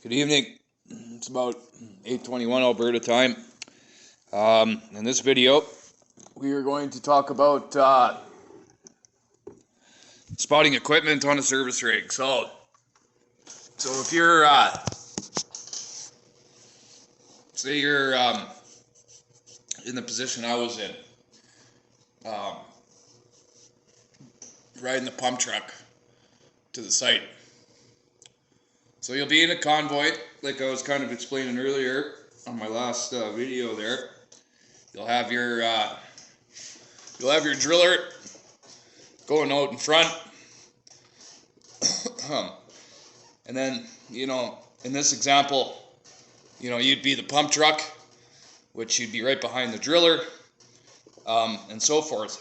Good evening. It's about 8:21 Alberta time. In this video, we are going to talk about spotting equipment on a service rig. So if you're, say you're in the position I was in, riding the pump truck to the site. So you'll be in a convoy, like I was kind of explaining earlier on my last video there. You'll have your driller going out in front, and then in this example, you'd be the pump truck, which you'd be right behind the driller, and so forth.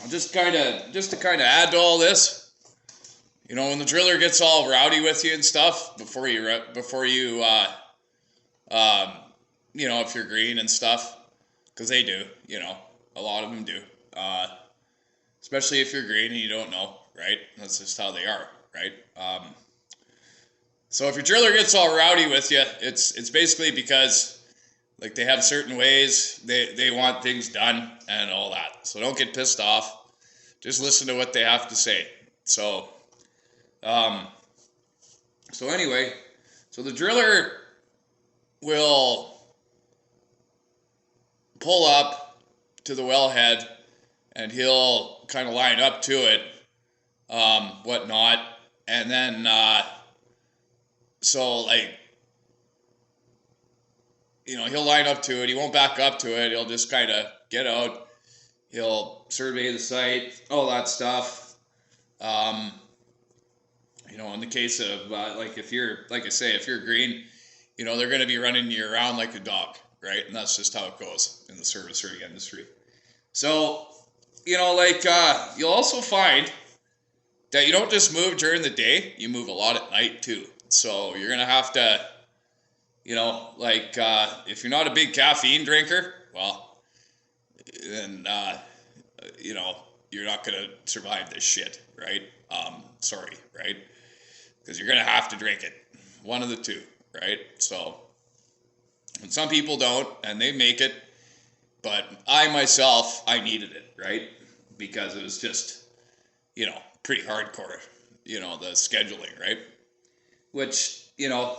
Just to kind of add to all this. When the driller gets all rowdy with you and stuff before you if you're green and stuff, because they do, a lot of them do, especially if you're green and you don't know, right? That's just how they are, right? So if your driller gets all rowdy with you, it's basically because like they have certain ways they want things done and all that. So don't get pissed off. Just listen to what they have to say. So anyway, the driller will pull up to the wellhead and he'll kind of line up to it, whatnot, and then he'll line up to it. He won't back up to it. He'll just kind of get out. He'll survey the site, all that stuff. In the case of if you're green, they're going to be running you around like a dog, right? And that's just how it goes in the service rig industry. So, you'll also find that you don't just move during the day, you move a lot at night too. So you're going to have to, if you're not a big caffeine drinker, well, then, you're not going to survive this shit, right? Sorry, right? Because you're going to have to drink it. One of the two, right? So, and some people don't, and they make it. But I myself, I needed it, right? Because it was just, pretty hardcore, the scheduling, right? Which, the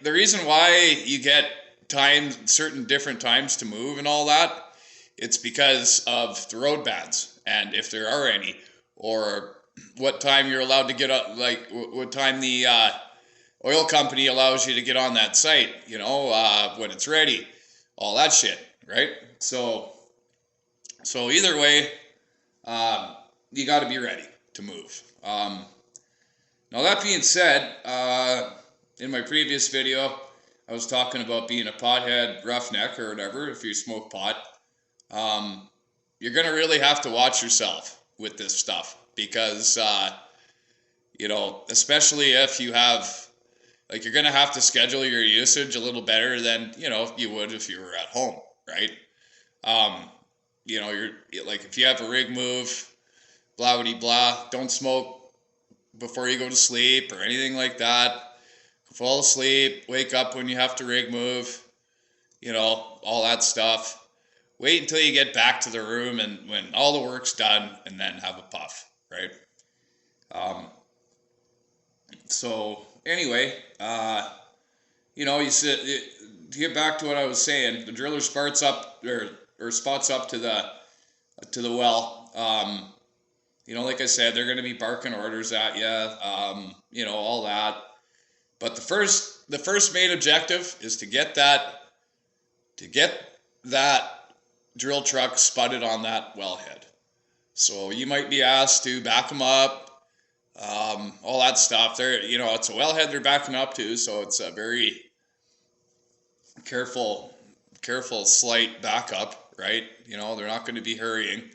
reason why you get certain different times to move and all that, it's because of the road bans, and if there are any, or what time you're allowed to get up, what time the oil company allows you to get on that site, when it's ready, all that shit, right? So either way, you got to be ready to move. Now that being said, in my previous video, I was talking about being a pothead roughneck or whatever. If you smoke pot, you're gonna really have to watch yourself with this stuff. Because, especially if you have, you're going to have to schedule your usage a little better than, you would if you were at home, right? You're if you have a rig move, blah, blah, blah, don't smoke before you go to sleep or anything like that. Fall asleep, wake up when you have to rig move, all that stuff. Wait until you get back to the room and when all the work's done, and then have a puff. Right. So anyway, to get back to what I was saying, the driller spots up to the well. Like I said, they're going to be barking orders at you. All that. But the first main objective is to get that drill truck sputted on that wellhead. So you might be asked to back them up, all that stuff. It's a wellhead they're backing up to, so it's a very careful, slight backup, right? They're not going to be hurrying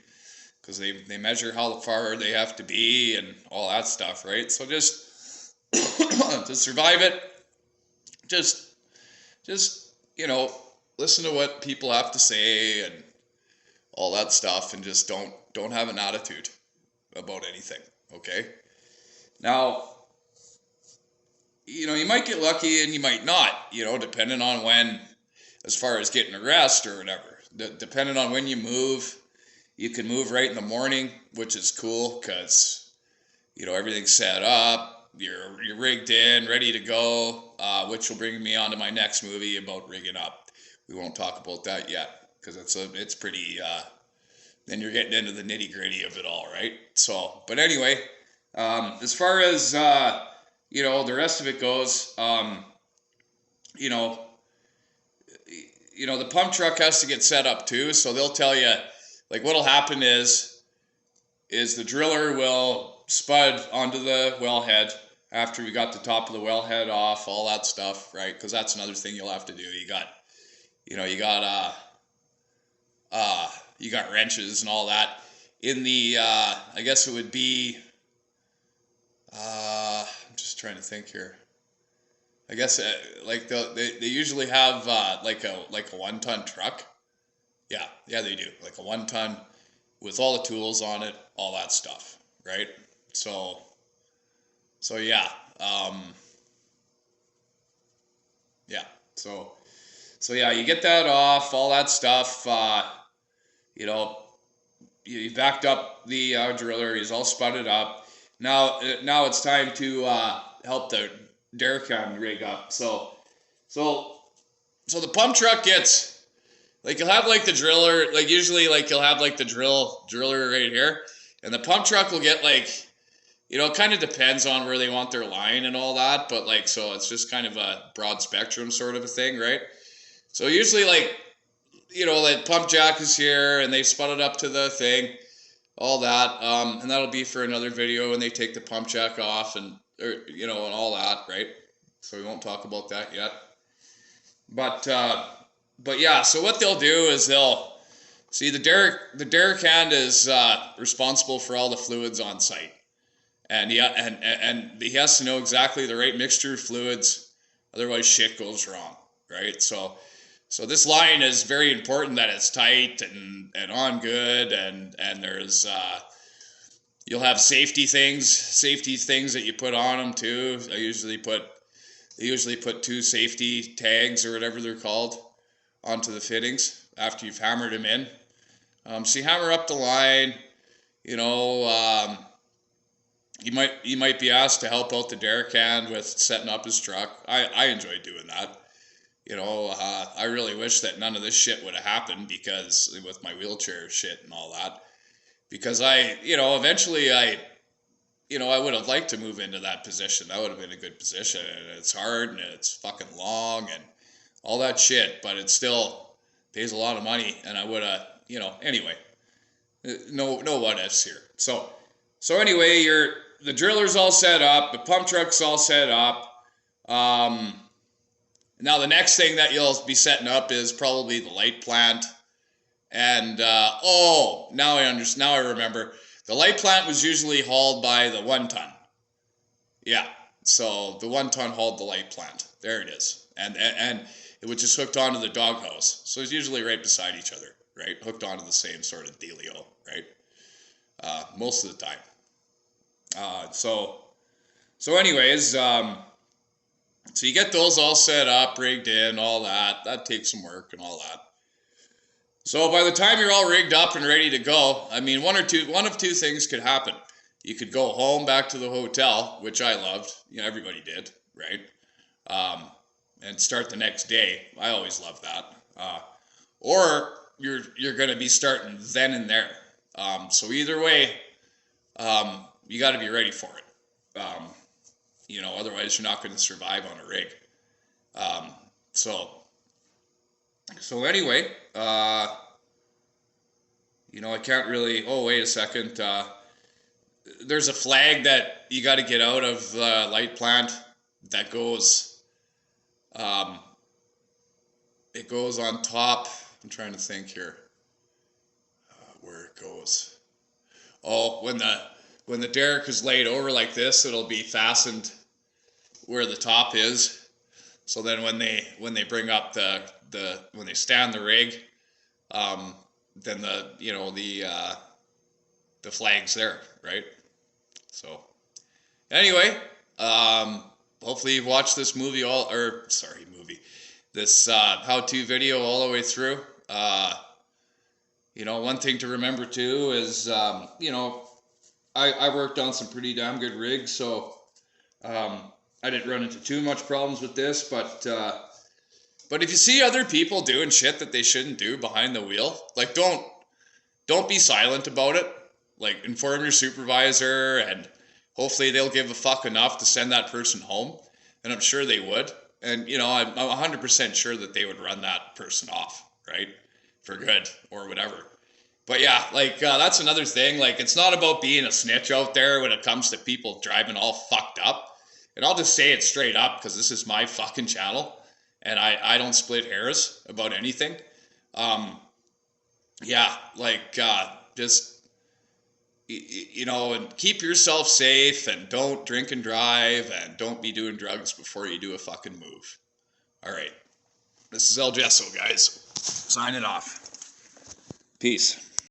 because they measure how far they have to be and all that stuff, right? So just to survive it, just listen to what people have to say and all that stuff, and just don't have an attitude about anything, okay? Now, you might get lucky and you might not, depending on when, as far as getting a rest or whatever. Depending on when you move, you can move right in the morning, which is cool because, everything's set up. You're rigged in, ready to go, which will bring me on to my next movie about rigging up. We won't talk about that yet because it's pretty, then you're getting into the nitty gritty of it all, right? So, but anyway, as far as, the rest of it goes, the pump truck has to get set up too. So they'll tell you, like, what'll happen is the driller will spud onto the wellhead after we got the top of the wellhead off, all that stuff, right? Because that's another thing you'll have to do. You got wrenches and all that in the. I guess it would be. I'm just trying to think here. I guess like they usually have like a 1-ton truck. Yeah, they do, like a 1-ton with all the tools on it, all that stuff, right? So yeah, so yeah, you get that off, all that stuff. You backed up the driller. He's all spudded up. Now it's time to help the derrick can rig up. So the pump truck gets, like, you'll have like the driller, like usually like you'll have like the driller right here, and the pump truck will get like, it kind of depends on where they want their line and all that, but like, so it's just kind of a broad spectrum sort of a thing, right? So usually like, the pump jack is here and they spun it up to the thing, all that, and that'll be for another video when they take the pump jack off and all that, right? So we won't talk about that yet. But yeah, so what they'll do is they'll see the derrick hand is responsible for all the fluids on site, and he has to know exactly the right mixture of fluids, otherwise shit goes wrong, right? So this line is very important that it's tight and on good, and there's you'll have safety things that you put on them too. They usually put 2 safety tags or whatever they're called onto the fittings after you've hammered them in. So you hammer up the line. You might be asked to help out the derrick hand with setting up his truck. I enjoy doing that. I really wish that none of this shit would have happened, because with my wheelchair shit and all that, because eventually I would have liked to move into that position. That would have been a good position, and it's hard and it's fucking long and all that shit, but it still pays a lot of money, and I would have, anyway, no what ifs here. So anyway, the driller's all set up, the pump truck's all set up. Now the next thing that you'll be setting up is probably the light plant. And now I remember. The light plant was usually hauled by the 1-ton. Yeah, so the 1-ton hauled the light plant. There it is. And it was just hooked onto the doghouse. So it's usually right beside each other, right? Hooked onto the same sort of dealio, right? Most of the time. So anyways, so you get those all set up, rigged in, all that. That takes some work and all that. So by the time you're all rigged up and ready to go, I mean, one of two things could happen. You could go home back to the hotel, which I loved. Everybody did, right? And start the next day. I always loved that. Or you're going to be starting then and there. So either way, you got to be ready for it. Otherwise you're not going to survive on a rig. So anyway, I can't really, oh, wait a second. There's a flag that you got to get out of the light plant that goes, it goes on top. I'm trying to think here, where it goes. Oh, when the derrick is laid over like this, it'll be fastened where the top is. So then when they bring up when they stand the rig, then the flag's there, right? So anyway, hopefully you've watched this movie this how-to video all the way through. One thing to remember too is, I worked on some pretty damn good rigs, so I didn't run into too much problems with this, but if you see other people doing shit that they shouldn't do behind the wheel, like don't be silent about it. Like, inform your supervisor, and hopefully they'll give a fuck enough to send that person home, and I'm sure they would. And I'm 100% sure that they would run that person off, right, for good or whatever. But yeah, like, that's another thing. Like, it's not about being a snitch out there when it comes to people driving all fucked up. And I'll just say it straight up, because this is my fucking channel, and I don't split hairs about anything. Yeah, like, just, and keep yourself safe, and don't drink and drive, and don't be doing drugs before you do a fucking move. All right. This is El Gesso, guys. Signing off. Peace.